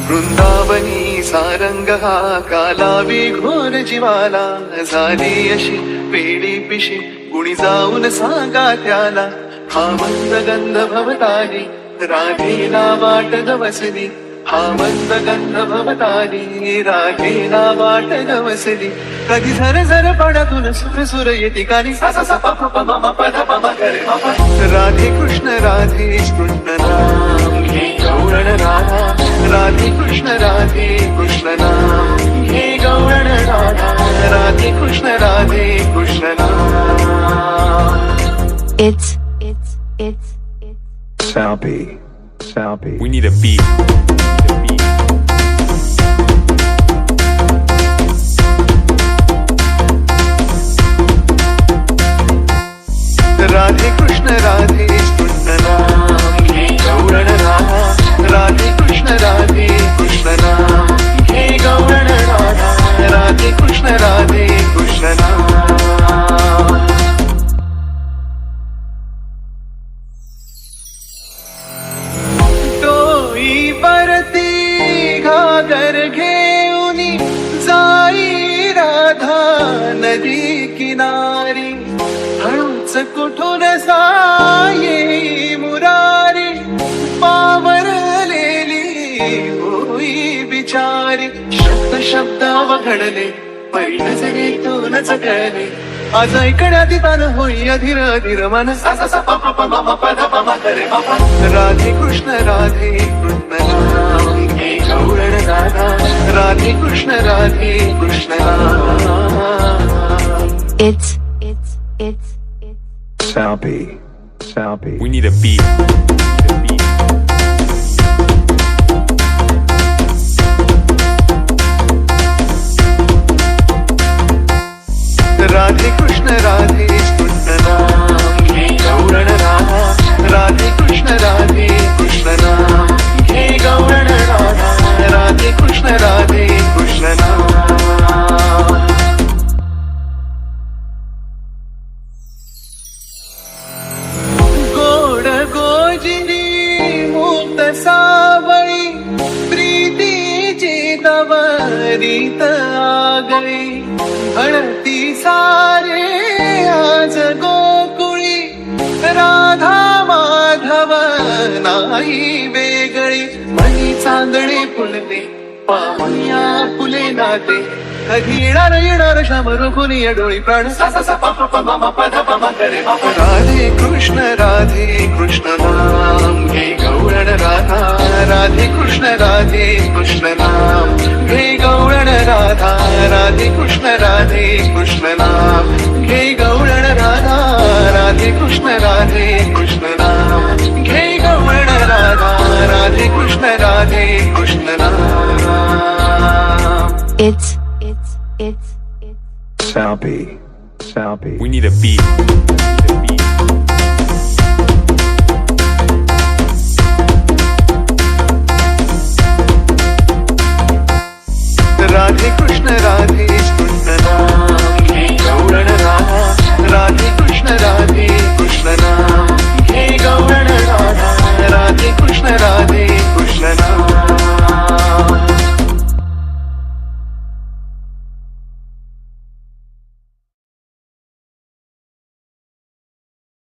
वृंदावनी सारंग हा कालावी घोर जीवाला, झाली अशी वेडी पिशी कुणी जाऊन सांगा त्याला. हा मंद गंध भवतारी राधेला वाट गवसली, हा मंद गंध भवतारी राधेला वाट गवसली. कधी झर झर पाण्यातून सुर सुर येते कानी सा सा सा प प प म म प ध प म ग रे म प. राधे कृष्ण नाम हे गौरण राधा, राधे कृष्ण नाम हे गौरण राधा, राधे कृष्ण नाम. It's Salpy. We need a beat. Radhe Krishna नाम हे गौरण राधा, राधे कृष्ण नाम हे गौरण राधा, राधे कृष्ण नाम. टोई परती घागर घेऊनी जाई राधा नदी किनारी, हळूच कुठून साये मुरारी, पावरलेली होई बिचारी. शब्द वघडले पहिलं जरीतूनच कळले, आज ऐकण्यात तान होई अधीर अधीर मन सा सा सा प प प म म प ध प म ग रे म प. राधे कृष्ण नाम हे गौरण राधा, राधे कृष्ण नाम. It's Salpy. We need a beat. Radhe Krishna नाम हे गौरण राधा, राधे कृष्ण नाम हे गौरण राधा, राधे कृष्ण नाम. गोड गोजिनी मुक्त सावळी, प्रीतीची तवरीत आगळी, घडती सारे आज गोकुळी, राधा माधव नाही वेगळी. मनी चांदणे फुलते पाहुण्या फुले नाते, कधी येणार श्याम रुखुनी डोळी प्राण सा सा सा प प प म म प ध प म ग रे म प. राधे कृष्ण नाम हे गौरण राधा, राधे कृष्ण नाम हे गौरण राधा, राधे कृष्ण नाम हे गौरण राधा, राधे कृष्ण नाम हे गौरण राधा, राधे कृष्ण नाम. It's Salpy. We need a beat.